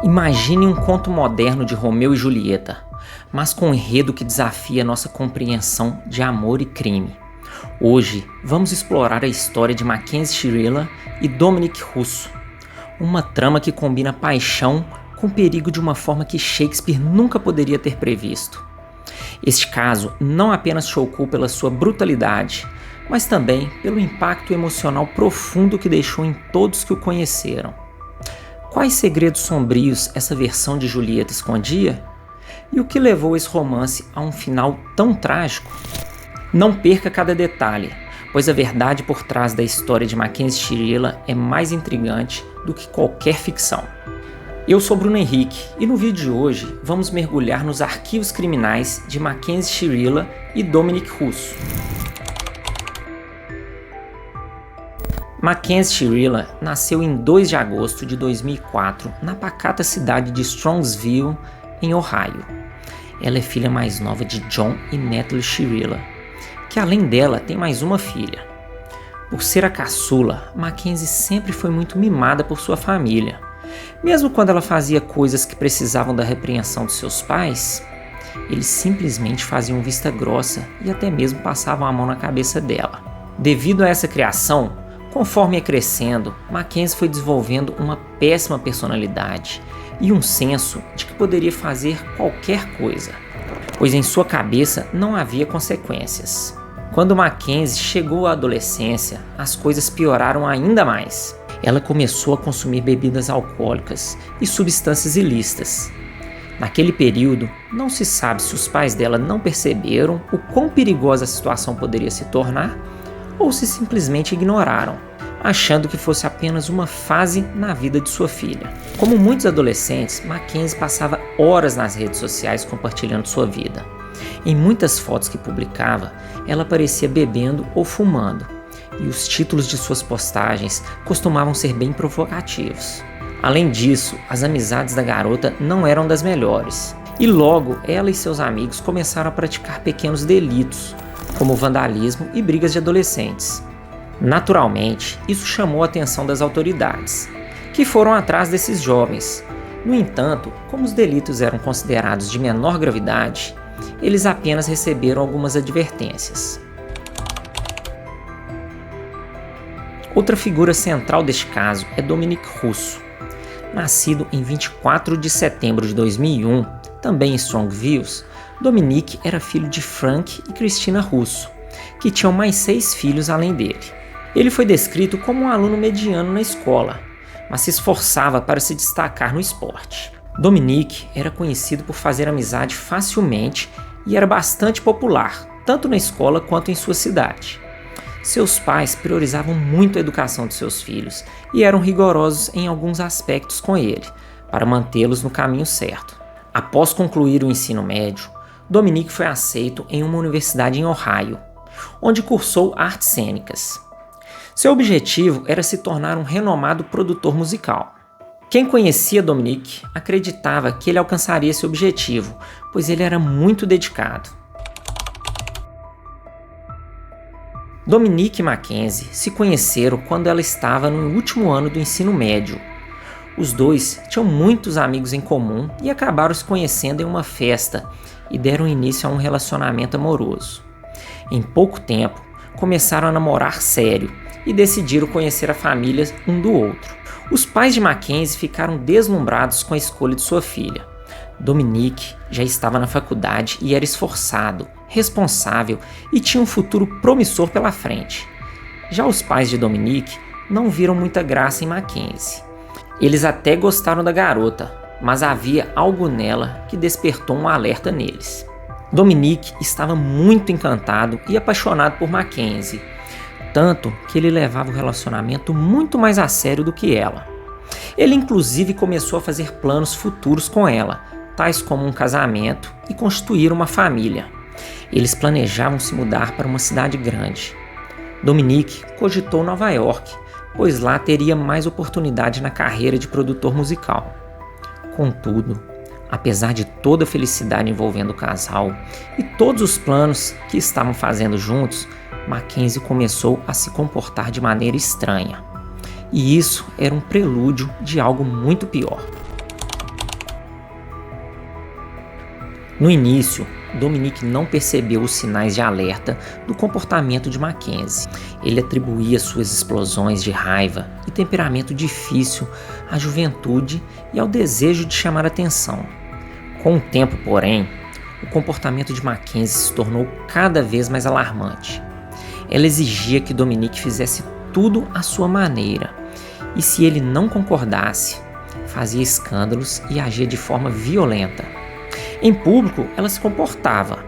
Imagine um conto moderno de Romeu e Julieta, mas com um enredo que desafia nossa compreensão de amor e crime. Hoje, vamos explorar a história de Mackenzie Shirilla e Dominic Russo, uma trama que combina paixão com perigo de uma forma que Shakespeare nunca poderia ter previsto. Este caso não apenas chocou pela sua brutalidade, mas também pelo impacto emocional profundo que deixou em todos que o conheceram. Quais segredos sombrios essa versão de Julieta escondia? E o que levou esse romance a um final tão trágico? Não perca cada detalhe, pois a verdade por trás da história de Mackenzie Shirilla é mais intrigante do que qualquer ficção. Eu sou Bruno Henrique e no vídeo de hoje vamos mergulhar nos arquivos criminais de Mackenzie Shirilla e Dominic Russo. Mackenzie Shirilla nasceu em 2 de agosto de 2004 na pacata cidade de Strongsville, em Ohio. Ela é filha mais nova de John e Natalie Shirilla, que além dela tem mais uma filha. Por ser a caçula, Mackenzie sempre foi muito mimada por sua família. Mesmo quando ela fazia coisas que precisavam da repreensão de seus pais, eles simplesmente faziam vista grossa e até mesmo passavam a mão na cabeça dela. Devido a essa criação, conforme ia crescendo, Mackenzie foi desenvolvendo uma péssima personalidade e um senso de que poderia fazer qualquer coisa, pois em sua cabeça não havia consequências. Quando Mackenzie chegou à adolescência, as coisas pioraram ainda mais. Ela começou a consumir bebidas alcoólicas e substâncias ilícitas. Naquele período, não se sabe se os pais dela não perceberam o quão perigosa a situação poderia se tornar ou se simplesmente ignoraram, achando que fosse apenas uma fase na vida de sua filha. Como muitos adolescentes, Mackenzie passava horas nas redes sociais compartilhando sua vida. Em muitas fotos que publicava, ela aparecia bebendo ou fumando, e os títulos de suas postagens costumavam ser bem provocativos. Além disso, as amizades da garota não eram das melhores, e logo ela e seus amigos começaram a praticar pequenos delitos, como vandalismo e brigas de adolescentes. Naturalmente, isso chamou a atenção das autoridades, que foram atrás desses jovens. No entanto, como os delitos eram considerados de menor gravidade, eles apenas receberam algumas advertências. Outra figura central deste caso é Dominic Russo. Nascido em 24 de setembro de 2001, também em Strongsville, Dominic era filho de Frank e Christina Russo, que tinham mais 6 filhos além dele. Ele foi descrito como um aluno mediano na escola, mas se esforçava para se destacar no esporte. Dominic era conhecido por fazer amizade facilmente e era bastante popular, tanto na escola quanto em sua cidade. Seus pais priorizavam muito a educação de seus filhos e eram rigorosos em alguns aspectos com ele, para mantê-los no caminho certo. Após concluir o ensino médio, Dominic foi aceito em uma universidade em Ohio, onde cursou artes cênicas. Seu objetivo era se tornar um renomado produtor musical. Quem conhecia Dominic acreditava que ele alcançaria esse objetivo, pois ele era muito dedicado. Dominic e Mackenzie se conheceram quando ela estava no último ano do ensino médio. Os dois tinham muitos amigos em comum e acabaram se conhecendo em uma festa e deram início a um relacionamento amoroso. Em pouco tempo, começaram a namorar sério e decidiram conhecer a família um do outro. Os pais de Mackenzie ficaram deslumbrados com a escolha de sua filha. Dominic já estava na faculdade e era esforçado, responsável e tinha um futuro promissor pela frente. Já os pais de Dominic não viram muita graça em Mackenzie. Eles até gostaram da garota, mas havia algo nela que despertou um alerta neles. Dominic estava muito encantado e apaixonado por Mackenzie, tanto que ele levava o relacionamento muito mais a sério do que ela. Ele inclusive começou a fazer planos futuros com ela, tais como um casamento e constituir uma família. Eles planejavam se mudar para uma cidade grande. Dominic cogitou Nova York, pois lá teria mais oportunidade na carreira de produtor musical. Contudo, apesar de toda a felicidade envolvendo o casal e todos os planos que estavam fazendo juntos, Mackenzie começou a se comportar de maneira estranha. E isso era um prelúdio de algo muito pior. No início, Dominique não percebeu os sinais de alerta do comportamento de Mackenzie. Ele atribuía suas explosões de raiva e temperamento difícil à juventude e ao desejo de chamar atenção. Com o tempo, porém, o comportamento de Mackenzie se tornou cada vez mais alarmante. Ela exigia que Dominique fizesse tudo à sua maneira, e se ele não concordasse, fazia escândalos e agia de forma violenta. Em público, ela se comportava,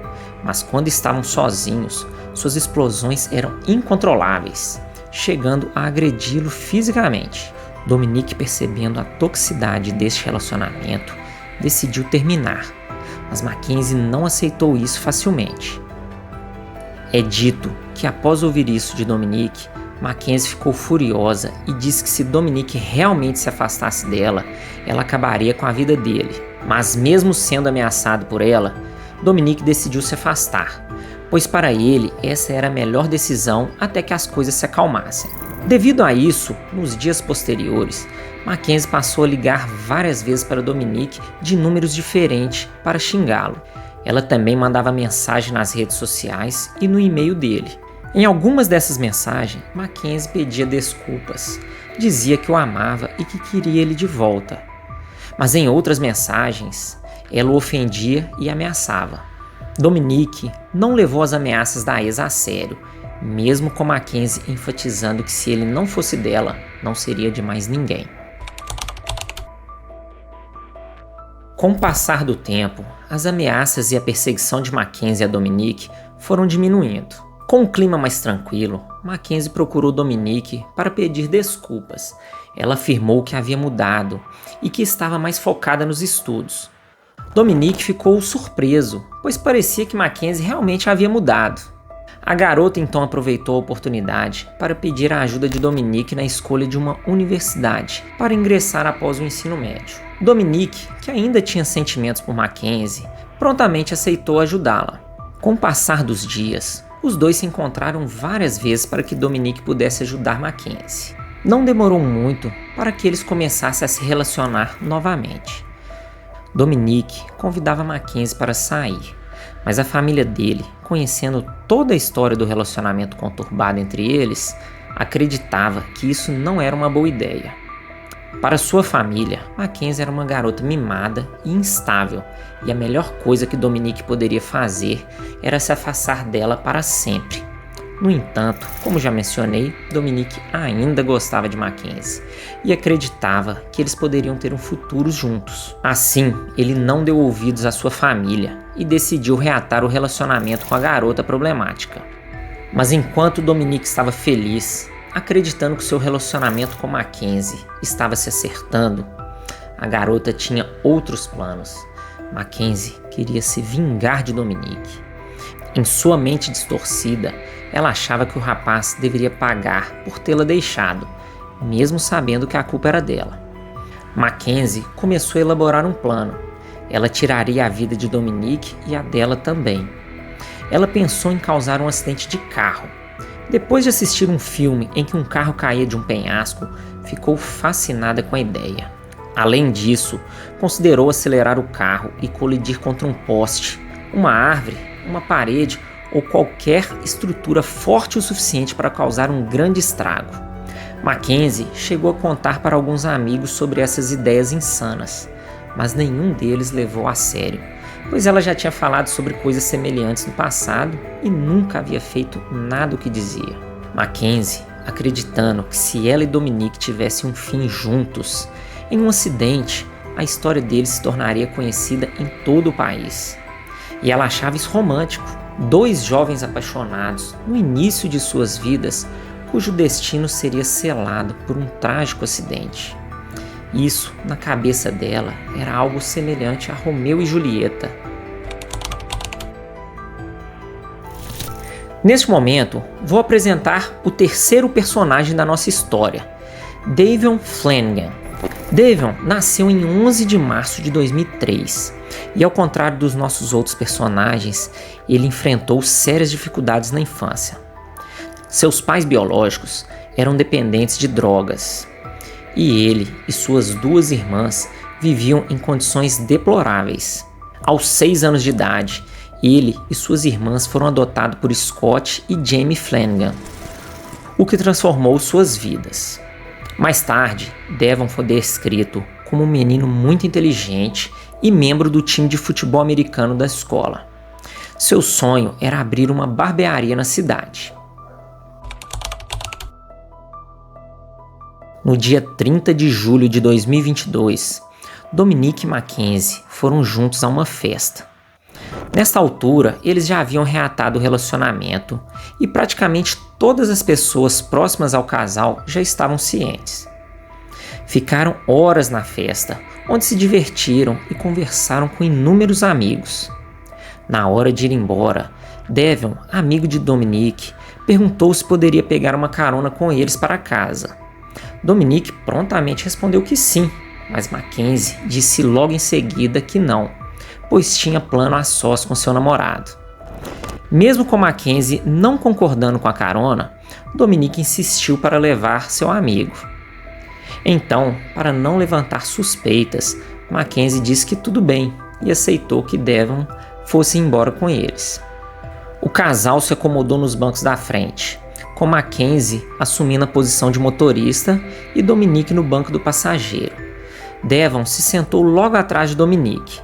mas quando estavam sozinhos, suas explosões eram incontroláveis, chegando a agredi-lo fisicamente. Dominique, percebendo a toxicidade deste relacionamento, decidiu terminar, mas Mackenzie não aceitou isso facilmente. É dito que após ouvir isso de Dominique, Mackenzie ficou furiosa e disse que se Dominique realmente se afastasse dela, ela acabaria com a vida dele. Mas mesmo sendo ameaçado por ela, Dominique decidiu se afastar, pois para ele essa era a melhor decisão até que as coisas se acalmassem. Devido a isso, nos dias posteriores, Mackenzie passou a ligar várias vezes para Dominique de números diferentes para xingá-lo. Ela também mandava mensagem nas redes sociais e no e-mail dele. Em algumas dessas mensagens, Mackenzie pedia desculpas, dizia que o amava e que queria ele de volta. Mas em outras mensagens, ela o ofendia e ameaçava. Dominique não levou as ameaças da ex a sério, mesmo com Mackenzie enfatizando que se ele não fosse dela, não seria de mais ninguém. Com o passar do tempo, as ameaças e a perseguição de Mackenzie a Dominique foram diminuindo. Com um clima mais tranquilo, Mackenzie procurou Dominique para pedir desculpas. Ela afirmou que havia mudado e que estava mais focada nos estudos. Dominique ficou surpreso, pois parecia que Mackenzie realmente havia mudado. A garota então aproveitou a oportunidade para pedir a ajuda de Dominique na escolha de uma universidade para ingressar após o ensino médio. Dominique, que ainda tinha sentimentos por Mackenzie, prontamente aceitou ajudá-la. Com o passar dos dias, os dois se encontraram várias vezes para que Dominique pudesse ajudar Mackenzie. Não demorou muito para que eles começassem a se relacionar novamente. Dominique convidava Mackenzie para sair, mas a família dele, conhecendo toda a história do relacionamento conturbado entre eles, acreditava que isso não era uma boa ideia. Para sua família, Mackenzie era uma garota mimada e instável, e a melhor coisa que Dominique poderia fazer era se afastar dela para sempre. No entanto, como já mencionei, Dominique ainda gostava de Mackenzie e acreditava que eles poderiam ter um futuro juntos. Assim, ele não deu ouvidos à sua família e decidiu reatar o relacionamento com a garota problemática. Mas enquanto Dominique estava feliz, acreditando que seu relacionamento com Mackenzie estava se acertando, a garota tinha outros planos. Mackenzie queria se vingar de Dominique. Em sua mente distorcida, ela achava que o rapaz deveria pagar por tê-la deixado, mesmo sabendo que a culpa era dela. Mackenzie começou a elaborar um plano. Ela tiraria a vida de Dominique e a dela também. Ela pensou em causar um acidente de carro. Depois de assistir um filme em que um carro caía de um penhasco, ficou fascinada com a ideia. Além disso, considerou acelerar o carro e colidir contra um poste, uma árvore, uma parede ou qualquer estrutura forte o suficiente para causar um grande estrago. Mackenzie chegou a contar para alguns amigos sobre essas ideias insanas, mas nenhum deles levou a sério, pois ela já tinha falado sobre coisas semelhantes no passado e nunca havia feito nada o que dizia. Mackenzie, acreditando que se ela e Dominique tivessem um fim juntos, em um acidente, a história deles se tornaria conhecida em todo o país. E ela achava isso romântico. Dois jovens apaixonados, no início de suas vidas, cujo destino seria selado por um trágico acidente. Isso, na cabeça dela, era algo semelhante a Romeu e Julieta. Neste momento, vou apresentar o terceiro personagem da nossa história, Davion Flanagan. Davion nasceu em 11 de março de 2003 e, ao contrário dos nossos outros personagens, ele enfrentou sérias dificuldades na infância. Seus pais biológicos eram dependentes de drogas e ele e suas duas irmãs viviam em condições deploráveis. Aos 6 anos de idade, ele e suas irmãs foram adotados por Scott e Jamie Flanagan, o que transformou suas vidas. Mais tarde, Devon foi descrito como um menino muito inteligente e membro do time de futebol americano da escola. Seu sonho era abrir uma barbearia na cidade. No dia 30 de julho de 2022, Dominique e Mackenzie foram juntos a uma festa. Nesta altura, eles já haviam reatado o relacionamento e praticamente todas as pessoas próximas ao casal já estavam cientes. Ficaram horas na festa, onde se divertiram e conversaram com inúmeros amigos. Na hora de ir embora, Devon, amigo de Dominique, perguntou se poderia pegar uma carona com eles para casa. Dominique prontamente respondeu que sim, mas Mackenzie disse logo em seguida que não, pois tinha plano a sós com seu namorado. Mesmo com Mackenzie não concordando com a carona, Dominique insistiu para levar seu amigo. Então, para não levantar suspeitas, Mackenzie disse que tudo bem e aceitou que Devon fosse embora com eles. O casal se acomodou nos bancos da frente, com Mackenzie assumindo a posição de motorista e Dominique no banco do passageiro. Devon se sentou logo atrás de Dominique.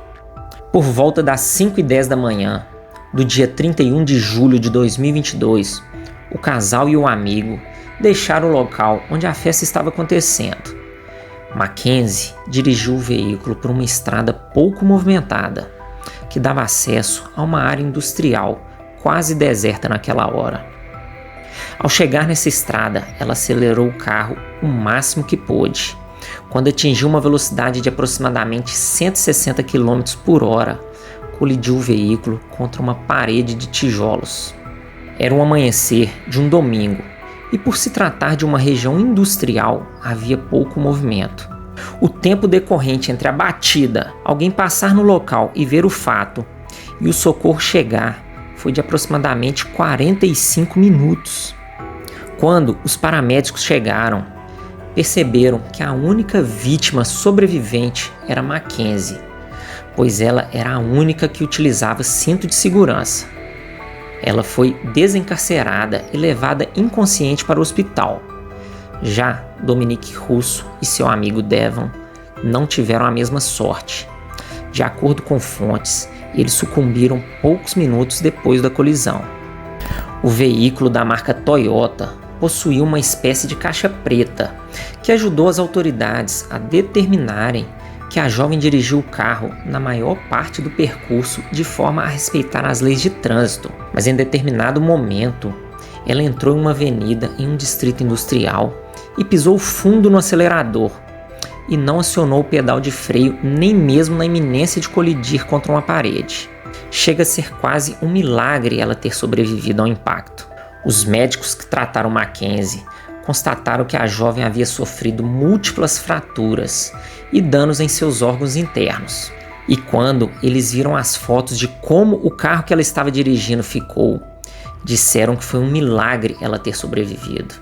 Por volta das 5h10 da manhã, do dia 31 de julho de 2022, o casal e o amigo deixaram o local onde a festa estava acontecendo. Mackenzie dirigiu o veículo por uma estrada pouco movimentada, que dava acesso a uma área industrial quase deserta naquela hora. Ao chegar nessa estrada, ela acelerou o carro o máximo que pôde. Quando atingiu uma velocidade de aproximadamente 160 km por hora, colidiu o veículo contra uma parede de tijolos. Era um amanhecer de um domingo e, por se tratar de uma região industrial, havia pouco movimento. O tempo decorrente entre a batida, alguém passar no local e ver o fato, e o socorro chegar foi de aproximadamente 45 minutos. Quando os paramédicos chegaram, perceberam que a única vítima sobrevivente era Mackenzie, pois ela era a única que utilizava cinto de segurança. Ela foi desencarcerada e levada inconsciente para o hospital. Já Dominique Russo e seu amigo Devon não tiveram a mesma sorte. De acordo com fontes, eles sucumbiram poucos minutos depois da colisão. O veículo da marca Toyota possuía uma espécie de caixa preta, que ajudou as autoridades a determinarem que a jovem dirigiu o carro na maior parte do percurso de forma a respeitar as leis de trânsito, mas em determinado momento ela entrou em uma avenida em um distrito industrial e pisou fundo no acelerador e não acionou o pedal de freio nem mesmo na iminência de colidir contra uma parede. Chega a ser quase um milagre ela ter sobrevivido ao impacto. Os médicos que trataram Mackenzie constataram que a jovem havia sofrido múltiplas fraturas e danos em seus órgãos internos. E quando eles viram as fotos de como o carro que ela estava dirigindo ficou, disseram que foi um milagre ela ter sobrevivido.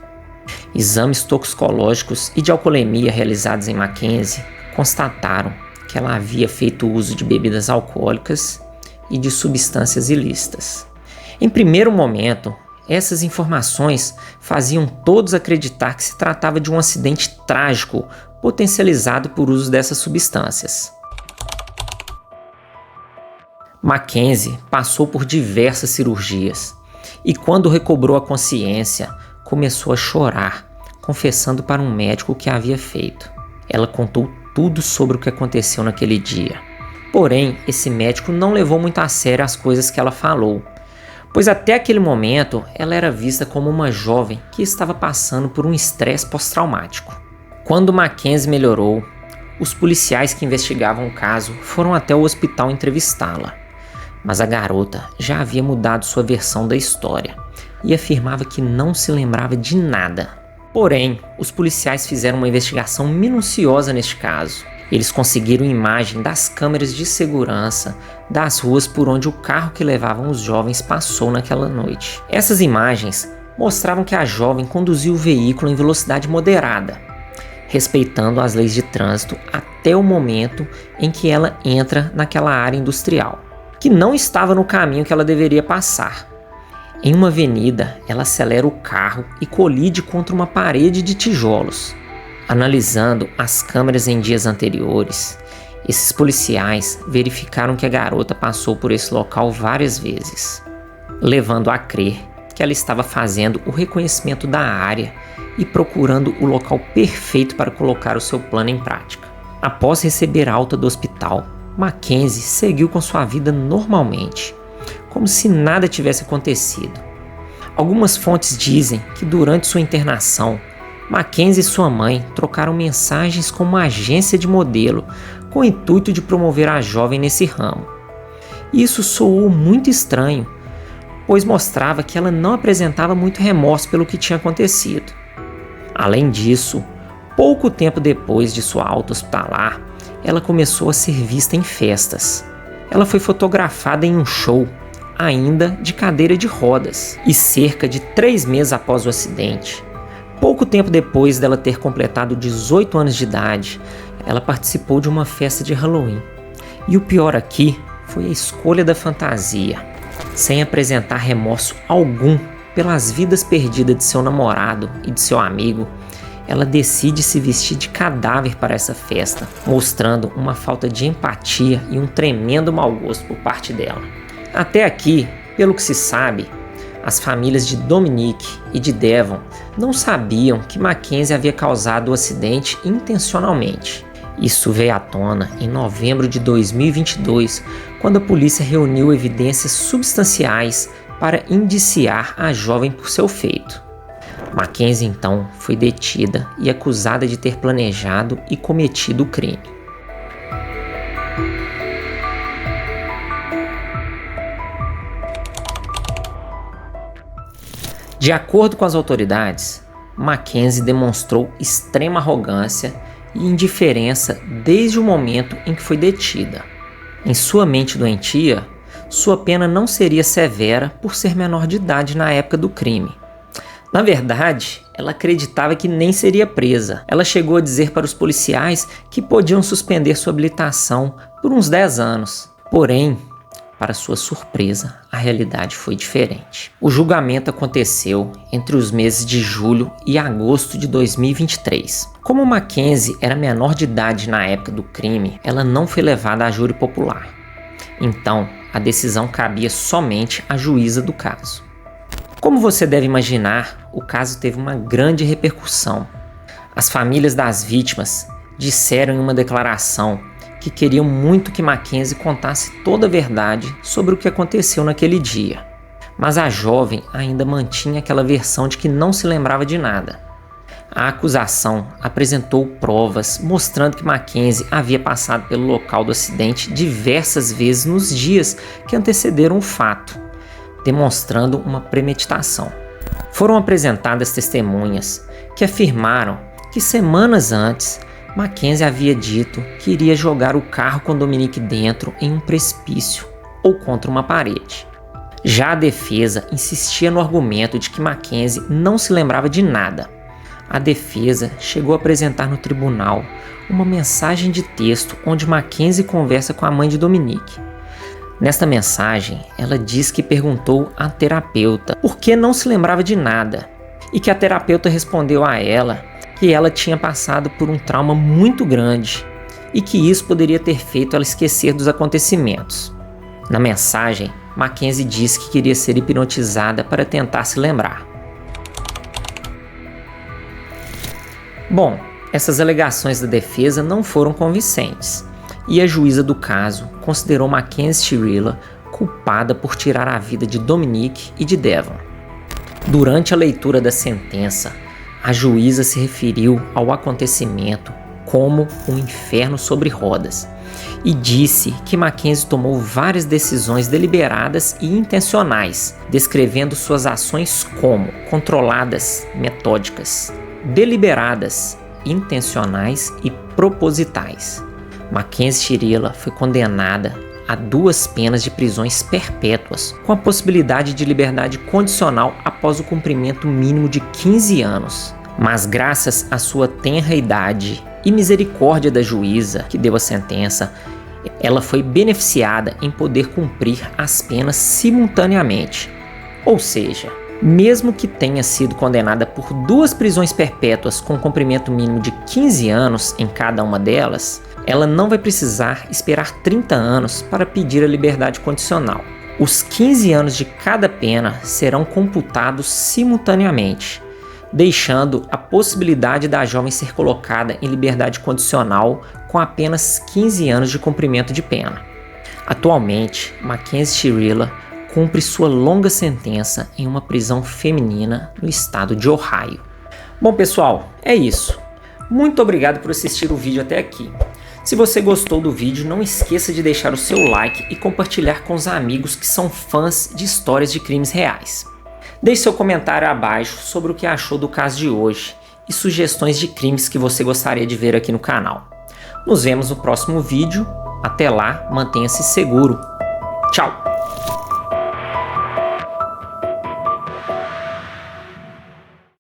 Exames toxicológicos e de alcoolemia realizados em Mackenzie constataram que ela havia feito uso de bebidas alcoólicas e de substâncias ilícitas. Em primeiro momento, essas informações faziam todos acreditar que se tratava de um acidente trágico potencializado por uso dessas substâncias. Mackenzie passou por diversas cirurgias e, quando recobrou a consciência, começou a chorar, confessando para um médico o que havia feito. Ela contou tudo sobre o que aconteceu naquele dia. Porém, esse médico não levou muito a sério as coisas que ela falou, pois até aquele momento ela era vista como uma jovem que estava passando por um estresse pós-traumático. Quando Mackenzie melhorou, os policiais que investigavam o caso foram até o hospital entrevistá-la, mas a garota já havia mudado sua versão da história e afirmava que não se lembrava de nada. Porém, os policiais fizeram uma investigação minuciosa neste caso. Eles conseguiram imagem das câmeras de segurança das ruas por onde o carro que levavam os jovens passou naquela noite. Essas imagens mostravam que a jovem conduziu o veículo em velocidade moderada respeitando as leis de trânsito até o momento em que ela entra naquela área industrial, que não estava no caminho que ela deveria passar. Em uma avenida, ela acelera o carro e colide contra uma parede de tijolos. Analisando as câmeras em dias anteriores, esses policiais verificaram que a garota passou por esse local várias vezes, levando a crer que ela estava fazendo o reconhecimento da área e procurando o local perfeito para colocar o seu plano em prática. Após receber alta do hospital, Mackenzie seguiu com sua vida normalmente, como se nada tivesse acontecido. Algumas fontes dizem que durante sua internação, Mackenzie e sua mãe trocaram mensagens com uma agência de modelo com o intuito de promover a jovem nesse ramo. Isso soou muito estranho, pois mostrava que ela não apresentava muito remorso pelo que tinha acontecido. Além disso, pouco tempo depois de sua alta hospitalar, ela começou a ser vista em festas. Ela foi fotografada em um show, ainda de cadeira de rodas, e cerca de 3 meses após o acidente, pouco tempo depois dela ter completado 18 anos de idade, ela participou de uma festa de Halloween. E o pior aqui foi a escolha da fantasia. Sem apresentar remorso algum pelas vidas perdidas de seu namorado e de seu amigo, ela decide se vestir de cadáver para essa festa, mostrando uma falta de empatia e um tremendo mau gosto por parte dela. Até aqui, pelo que se sabe, as famílias de Dominique e de Devon não sabiam que Mackenzie havia causado o acidente intencionalmente. Isso veio à tona em novembro de 2022, quando a polícia reuniu evidências substanciais para indiciar a jovem por seu feito. Mackenzie então foi detida e acusada de ter planejado e cometido o crime. De acordo com as autoridades, Mackenzie demonstrou extrema arrogância e indiferença desde o momento em que foi detida. Em sua mente doentia, sua pena não seria severa por ser menor de idade na época do crime. Na verdade, ela acreditava que nem seria presa. Ela chegou a dizer para os policiais que podiam suspender sua habilitação por uns 10 anos. Porém, para sua surpresa, a realidade foi diferente. O julgamento aconteceu entre os meses de julho e agosto de 2023. Como Mackenzie era menor de idade na época do crime, ela não foi levada a júri popular. Então, a decisão cabia somente à juíza do caso. Como você deve imaginar, o caso teve uma grande repercussão. As famílias das vítimas disseram em uma declaração que queriam muito que Mackenzie contasse toda a verdade sobre o que aconteceu naquele dia. Mas a jovem ainda mantinha aquela versão de que não se lembrava de nada. A acusação apresentou provas mostrando que Mackenzie havia passado pelo local do acidente diversas vezes nos dias que antecederam o fato, demonstrando uma premeditação. Foram apresentadas testemunhas que afirmaram que semanas antes, Mackenzie havia dito que iria jogar o carro com Dominique dentro em um precipício ou contra uma parede. Já a defesa insistia no argumento de que Mackenzie não se lembrava de nada. A defesa chegou a apresentar no tribunal uma mensagem de texto onde Mackenzie conversa com a mãe de Dominique. Nesta mensagem, ela diz que perguntou à terapeuta por que não se lembrava de nada e que a terapeuta respondeu a ela que ela tinha passado por um trauma muito grande e que isso poderia ter feito ela esquecer dos acontecimentos. Na mensagem, Mackenzie disse que queria ser hipnotizada para tentar se lembrar. Bom, essas alegações da defesa não foram convincentes e a juíza do caso considerou Mackenzie Shirilla culpada por tirar a vida de Dominique e de Devon. Durante a leitura da sentença, a juíza se referiu ao acontecimento como um inferno sobre rodas e disse que Mackenzie tomou várias decisões deliberadas e intencionais, descrevendo suas ações como controladas, metódicas, deliberadas, intencionais e propositais. Mackenzie Shirilla foi condenada a 2 penas de prisões perpétuas, com a possibilidade de liberdade condicional após o cumprimento mínimo de 15 anos. Mas graças à sua tenra idade e misericórdia da juíza que deu a sentença, ela foi beneficiada em poder cumprir as penas simultaneamente. Ou seja, mesmo que tenha sido condenada por 2 prisões perpétuas com comprimento mínimo de 15 anos em cada uma delas, ela não vai precisar esperar 30 anos para pedir a liberdade condicional. Os 15 anos de cada pena serão computados simultaneamente, deixando a possibilidade da jovem ser colocada em liberdade condicional com apenas 15 anos de cumprimento de pena. Atualmente, Mackenzie Shirilla cumpre sua longa sentença em uma prisão feminina no estado de Ohio. Bom pessoal, é isso. Muito obrigado por assistir o vídeo até aqui. Se você gostou do vídeo, não esqueça de deixar o seu like e compartilhar com os amigos que são fãs de histórias de crimes reais. Deixe seu comentário abaixo sobre o que achou do caso de hoje e sugestões de crimes que você gostaria de ver aqui no canal. Nos vemos no próximo vídeo. Até lá, mantenha-se seguro. Tchau!